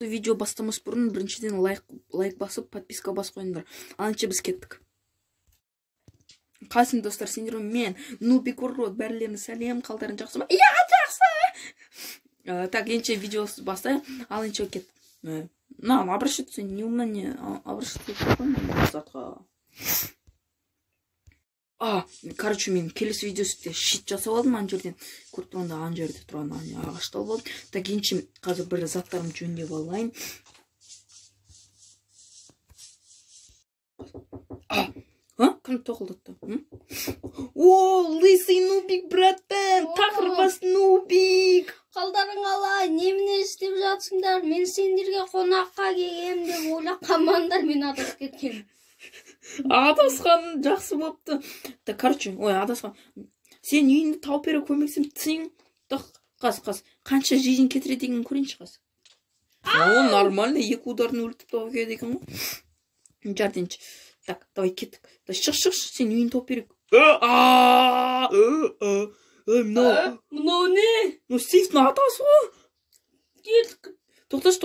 Видео бастамас бұрын біріншіден лайк басып, подписка басып қойыңдар. Анша біз кеттік. Қалсын достар, сендермен мен Нубик Урод, бәрілеріне сәлем, қалдарың жақсы ма? Иә, жақсы! Так, енше видео бастайық, ал енше кеттік. На, обращаться, не умнане, обращаться затқа. Короче, мен келесі видеосында шит жасап алдым, ан жерден көріп тұрғанда ан жерде тұрған ағашты алып алдым. Так, енші қазір бір заттарым жөндеп алайын. Кім тоқылдатты? О, лысый Нубик, братан! Тақырбас Нубик! Қалдарың алай, немене істеп жатсыңдар? Мен сендерге қонаққа келгем деп ойлап қалмаңдар, мен адасып кеткем. Адасқан жақсы болыпты. Да, короче, ой, адасқан. Сен үйінді тауып бере көмексем тсең. Қас. Қанша жизнь кетіреді деген көрейінші қас. О, нормально, екі ударын өлтіп тауып келеді екен ғой. Жарденші. Так, давай кеттік. Шық, сен үйін тауып берек. Мынау не? Ну, Стивтің атасы ғой. Кеттік. Тоқташ.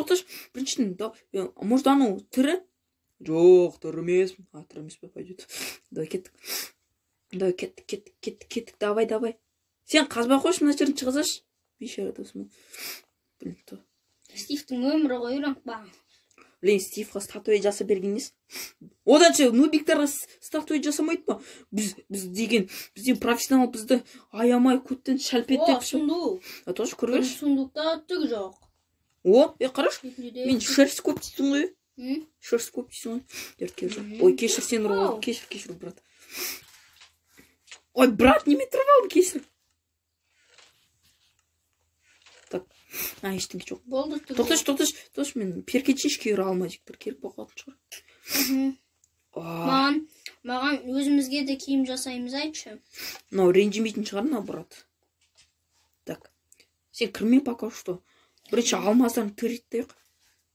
Біріншіден, может, анау тірі? Жоқ, тірі емес. Тірі емес пе, пойдет. Давай кеттік. Давай. Сен қазбай қойшы, мына жерін шығызаш. Бейшара досым. Блин, то. Стивтің өмірі ғой, үйреніп бағын. Блин, Стивқа статуя жасап берген ес. Оданша Нубиктарға статуя жасамайды ма? Бізден профессионал бізді аямай көттен шәлпеттеп. Сундук. Тоже көргеш? Сундукта түк жоқ. Қараш, мен шерсть көп дейсің ғой. Шерсть көп дейсің ғой. Ой, кешір, сен ұрып, кешір, брат. Ой, брат, неме тұрып алдың, кешір. Так, ештеңке жоқ. Болды. Тоқташ, мен перкетшешке ұра алмайдықтыр, керек боқатын шығар. Маған өзімізге де киім жасаймыз айтшы. Мынау ренжімейтін шығар, на, брат. Так, сен кірме пока что. Бірінші алмаздарын тіреттейік.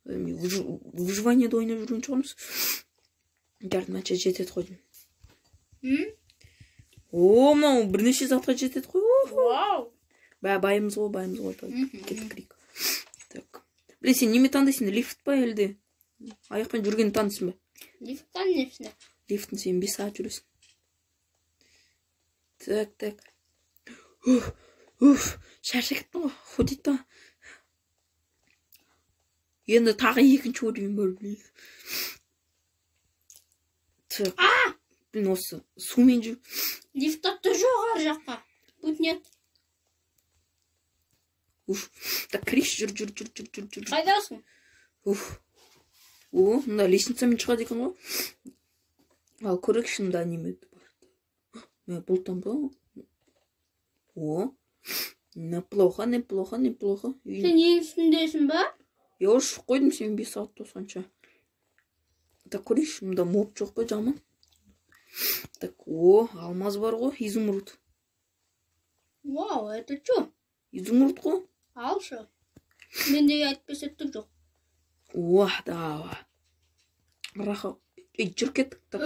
Выживание ойнап жүрген шығармыз. Жардың анша жетеді қойдым. О, мынау бірнеше затқа жетеді қой. Вау! Байымыз ғой. Кеттік крик. Так. Блин, сен неме таңдайсың? Лифт па әлде? Аяқпен жүргенді таңдайсың ба? Лифт, конечно. Лифттің сен 5 сағат жүресің. Так. Шаршап кеттім ғой. Ходита. Енді тағы екінші орын бөлінеді. Так. Блин, осы сумен жүр. Лифт атты жоқ ар жаққа. Бүтінет. Так, криш, жүр. Қайдасың? Мында лестницамен шығады екен ғой. Ал көрек шында немеді бар. Бұлтан ба? Неплохо. Сен ең үстіндесің ба? Я уж қойдым сен 5 сағат тосқанша. Так, көреш, мұнда моб жоқ па жаман? Так, алмаз бар ғой, изумруд. Вау, это что? Изумруд ғой. Алшы. Менде айтпес еттік жоқ. Давай. Раха, жүр кеттік.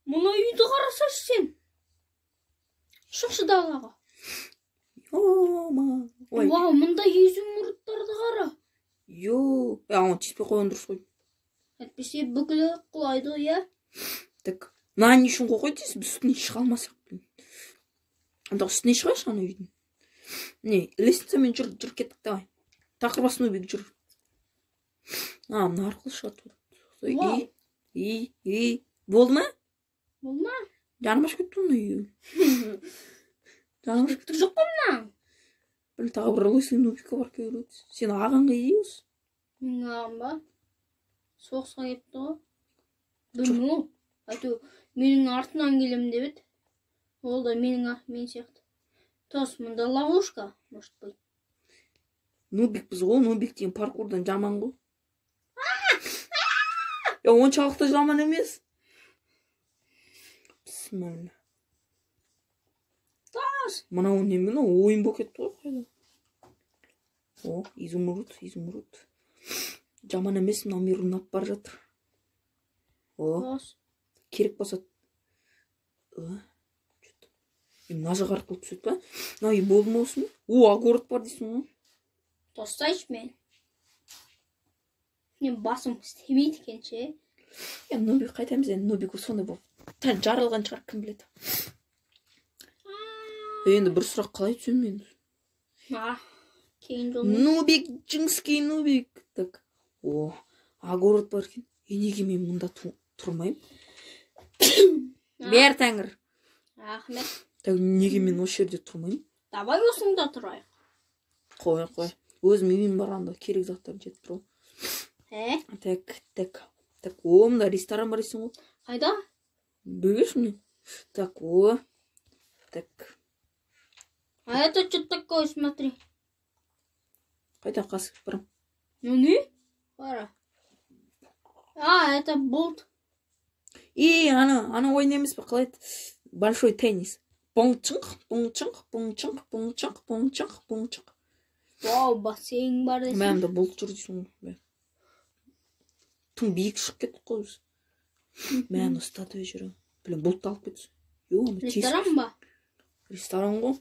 Мұна үйді қарасаш сен. Шықшы далаға. Вау, мұнда изумрудтарды қара. Оны тиспей қойған дұрыс қой. Әйтпесе бүкілі құлайды, иә? Так, не үшін қой дейсіз, біз үстіне шыға алмасақ. Анда үстіне шығайшы ана үйдің. Не, лестницамен жүр кеттік, давай. Тақырбас Нубик жүр. Мына арқылы шығады. Болды ма? Болды ма? Жаным ашып кетті оны үй. Жаным ашып кетті жоқ қомна. Бір тағы бір лысый Нубикқа бар келеді. Сен ағанға дейсіз? Мен ағам ба? Соғысқа кетті ғой. Білмей. Айту, менің артынан келем деп еді. Ол да мен сияқты. Тос, мұнда ловушка, может быть. Нубик біз ғой, Нубик деген паркурдан жаман ғой. Оншалықты жаман емес. Бісміллә. Тос! Мынау немен ойын болып кетті ғой. Изумруд. Жаман емес, мынау мир ұнап бар жатыр. Тос. Керек болса. Мына жаққа арқылы түседі ба? Мынау үй болды ма осымен? А город бар дейсің ғой. Тостайшы мен. Мен басым істемейді екенше. Нубик қайтамыз енді, Нубик сондай болып жарылған шығар, кім біледі. Енді бір сұрақ қалай түсем мен? Кейін жол. Нубик, жіңский Нубик. Так, огород бар екен. Неге мен мұнда тұрмаймын? Бер тәңір. Рахмет. Так, неге мен осы жерде тұрмаймын? Давай осында тұрайық. Қой. Өзім үйім бар, анда керек заттарын жетіп тұру. Так, мында ресторан бар дейсің ғой. Қайда? Білесің мен. Так. А это что такое, смотри. Қайда қасып барам? Не? Пора. Это болт. Ана ойнаймыз ба, қалай еді? Большой теннис. Пұң-чыңқ. Вау, бассейн бар десің. Мәнді болт жүр дейсің ғой. Тым биік шығып кеттік қой біз. Мәні ұстатып жүрі. Білем, болтты алып кетсің. Ресторан ба? Ресторан ғой.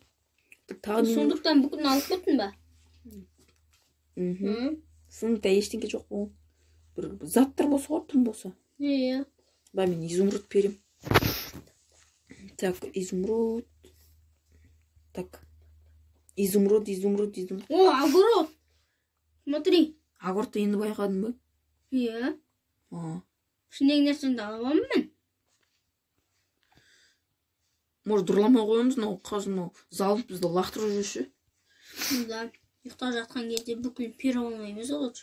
Сондықтан бүкін алып кеттің ба? Сыныпта ештеңке жоқ бұл. Бір заттар болса ғой, тым болса. Иә. Ба, мен изумруд берем. Так, изумруд. Так. Изумруд. О, огород. Смотри. Огородты енді байқадың ба? Иә. Ішіндегі нәрсені аламын мен. Может, дұрламай қойымыз, қазір залып бізді лақтырып жүрші? Да. Ұйықтап жатқан кезде бүкіл пер алмаймыз олар.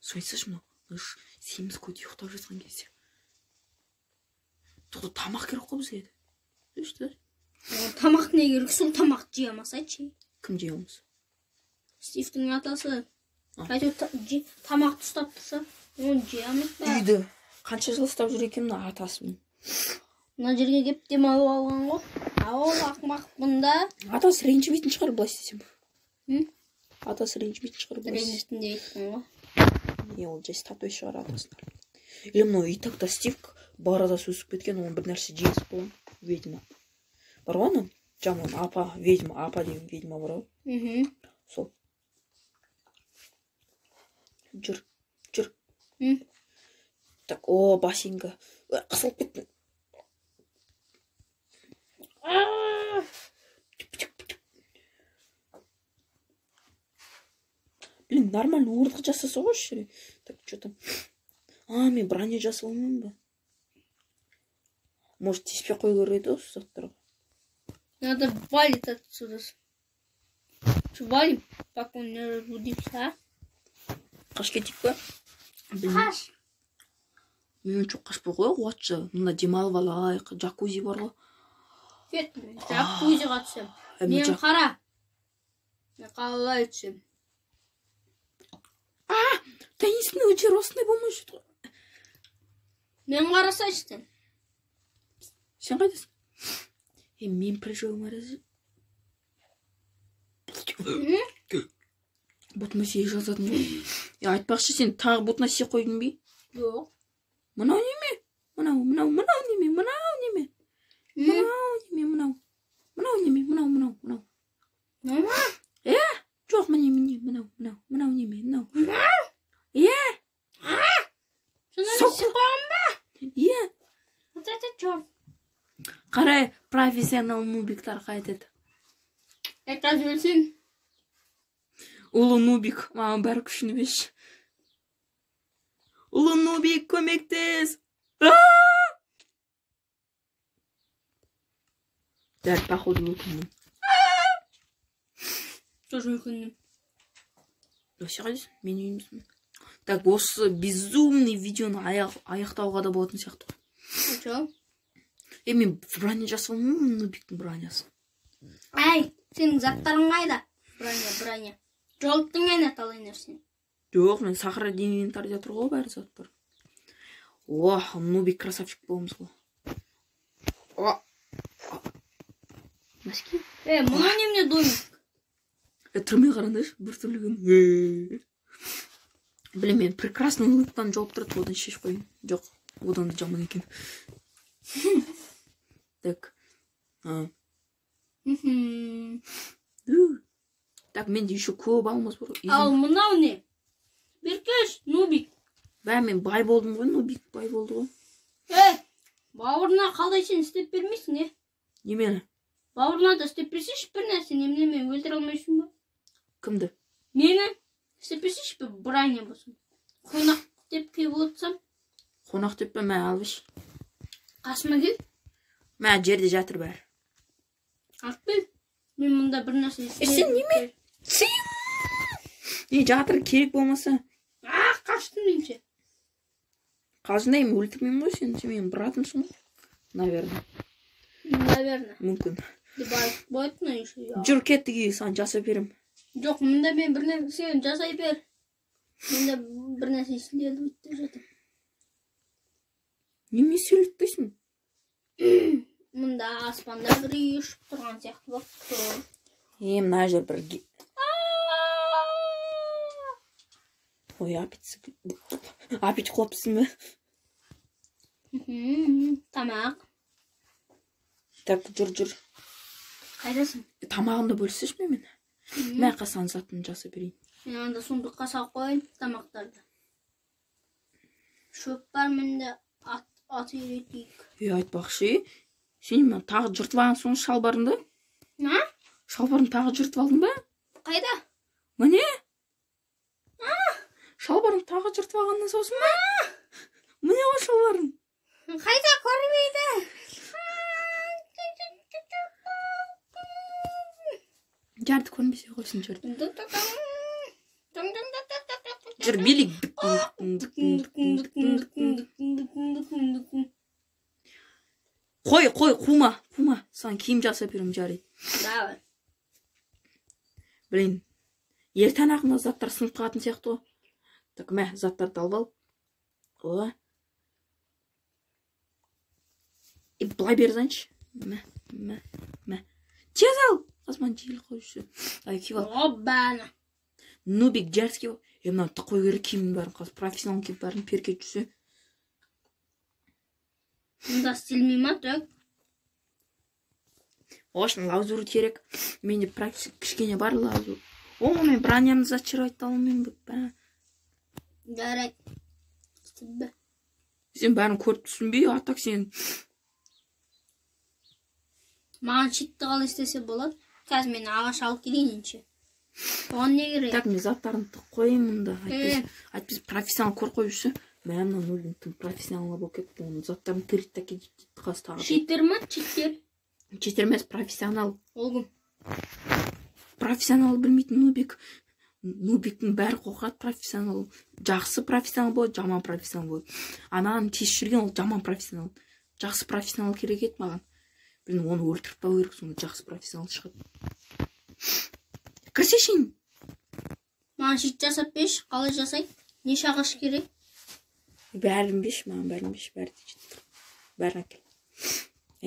Сөйтсеш, семіз қойды ұйықтап жатқан кезде. Тоқты тамақ керек қой бізге еді. Үшті? Тамақ не керек? Сол тамақ жей алмасайшы. Кім жей алмас? Стивтің атасы. Тамақты ұстап тұрса, оны жей алмас ба? Үйді қанша жыл ұстап жүр екен мына атасымен. Мына жерге кеп демалып алған ғой. Ол ақымақ бұнда. Атасы ренжімейтін шығар, былай істесем. Атасы ренжімейтін шығар, былай істесем. Ренжістін дейтін ғой. Ол жай статой шығар атасына. Или мынау итакта Стив бар адасы өсіп кеткен, оның бір нәрсе жеңіс болған. Ведьма. Бар ғой ана? Жаман апа, ведьма, апа деген ведьма бар ғой. Сол. Жүр. Так, бассейнға. Қысылып кеттім. Блин, нормально ордық жасаса ғой шыре. Так, что там? Мен броня жасап алмаймын ба? Может, теспей қой көреді осы заттарға. Надо валить отсюда. Что, валим? Пока он не разбудится, Қаш кетейік па? Қаш. Мен жоқ қашпай қой, қуатшы. Мында демалып алайық, джакузи бар ғой. Кет, джакузиға түсем. Мен қара. Мен қалай түсем. Теннистің өтер осындай болмай жүрді ғой. Мен қарасайшы сен. Сен қайдасың? Мен прыжуым арасы. Бұтнаси жазатын ғой. Айтпақшы, сен тағы бұтнаси қойдың бе? Жоқ. Мынау неме? Мынау жоқ, міне, мынау неме? Вот это чё? Қарай, профессионал нубиктар қайтеді. Қазір өлсең. Ұлы нубик, маған бәрі күшіні беші. Ұлы нубик, көмектес! Дәл, походу, өкіндім. Тоже өкіндім. Өсе қайдесің? Мен үйімізмін. Так, осы безумный видеоны аяқтауға да болатын сияқты ғой. Чё? Мен броня жасап алмаймын, нубиктің бронясы. Сенің заттарың қайда? Броня. Жолттың әне талай нәрсен. Жоқ, мен сахара инвентарьда тұр ғой бәрі заттар. Нубик красавчик боламыз ғой. Носки? Мұна немене домик? Түрме қарандайшы, бір түрлігін. Блин, мен прекрасный улыбтан жауап тұрады, одан шеш қойын. Жоқ, одан да жаман екен. Так. Так, менде еще көп алмаз бар. Ал мынау не? Беркеш, нубик. Мен бай болдым ғой, Нубик бай болды ғой. Бауырына қалай сен істеп бермейсің, Немені? Бауырына да істеп берсейші бір нәрсе, неміне мен өлтіре алмайсың ба? Кімді? Мені істеп берсейші бір бұрайне болсын. Қонақ деп келіп отырсам. Қонақ деп пе, мен албыш. Қасыма кел. Мен жерде жатыр бәрі. Артпен. Мен мұнда бір нәрсе істеп. Сен неме? Жатыр керек болмаса. Қаштым менше. Қалжындаймын, өлтірмеймін ғой сен менің братымсың ғой. Наверное. Мүмкін. Бойтын еще. Жүр кеттіге саған жасап берем. Жоқ, мұнда мен бір нәрсе жасай бер. Мұнда бір нәрсе істелді өтті жатыр. Неме сөйлетпейсің? Мұнда аспанда бір үй ұшып тұрған сияқты болып. Мына жер бір... Ой, апет қопсын ба? Тамақ. Так, жүр. Қайдасың? Тамағымды бөлсеш мен? Мен қасан затын жасап берейін. Мен анда сундыққа салып қойын тамақтарды. Шөп бар менде ат үйретейік. Айтпақшы, сен мен тағы жыртып алған соң шалбарыңды? Шалбарың тағы жыртып алдың ба? Қайда? Міне? Шалбарың тағы жыртып алғаннан сосын ба? Міне ғой шалбарың. Қайда көрмейді? Жарды көрмесе қойсын жарды. Жүр билік. Қой, қума. Сан киім жасап берем жарайды. Давай. Блин, ертең ақында заттар сынып қалатын сияқты ғой. Так, заттарды алып ал. Былай берзаншы. Тез ал. Азман жел қойшы. Киіп ал. Обана. Нубик жарский бол. Мына қой керек киімнің бәрін қазір профессионал киіп бәрін перкет жүрсе. Мұнда істелмей ма, төк? Оғашын лаузуру керек. Менде практика кішкене бар лаузур. Мен бранямды зачаровать алмаймын бұл. Жарайды. Сен бәрін көріп түсінбей, артақ сен. Маған шитті қал істесе болады. Қазір мен ағаш алып келейінші. Оған не керек? Так, мен заттарын тұқ қойым мұнда. Айтпес профессионал көр қойышы. Мәмін нөлдің тым профессионалға болып кетті. Оның заттарын перетті кетті қаз тағы. Читер ма? Читер? Читер емес, профессионал. Олғым. Профессионал білмейтін Нубик. Нубиктің бәрі қоқат профессионал. Жақсы профессионал болады, жаман профессионал болады. Анаған тез жүрген ол жаман профессионал. Жақсы профессионал керек еді маған. Білін, оны өлтіріп бау керек, сонда жақсы профессионал шығады. Кірсешін? Маған шит жасап беш, қалай жасай? Не шағаш керек? Бәрін беш, маған бәрін беш, бәрді жетті. Бәрін әкел.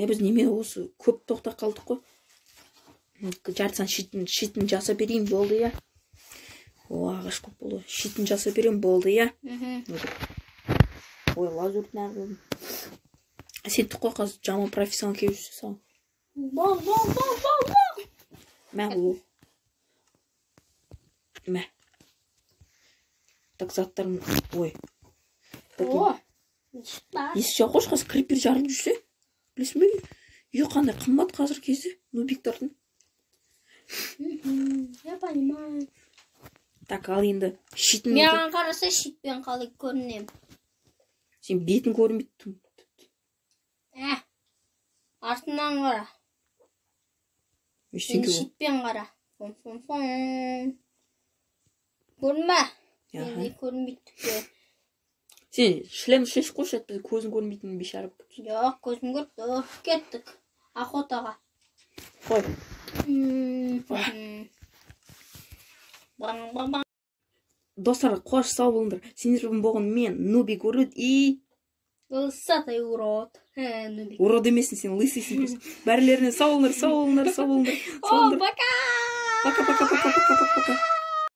Біз неме осы көп тоқта қалдық қой. Жартысан шитін жасап берейін болды, я. Ағаш көп болды. Шитін жасап берейін болды, я. Ой, лазурдың ағылым. Сен тұққа қаз жаман профессионал кеуші сау. Бол. Мә ол. Мә. Так заттарым. Ой. Есі жау қош қаз крипер жарылып жүрсе. Білесің бе? Үй қандай қымбат қазір кезде. Нубиктардың. Я понимаю. Так, ал енді шитін... Маған қараса шитпен қалай көрінем. Сен бетін көрінбейді. Артынан қара. Сен шитпен қара. Көрінбе? Менде көрінбейді. Сен шлем шешіп қойшы, біз көзін көрінбейтін бешарып. Жоқ, көзін көрді. Кеттік. Охотаға. Қой. Достар, қош сау болыңдар. Сендер болған мен Нубик урод и... Лысатый урод. Нубик. Урод емесін, сен лысыйсың. Бәрілеріне сау болыңдар. О, пока! Пока.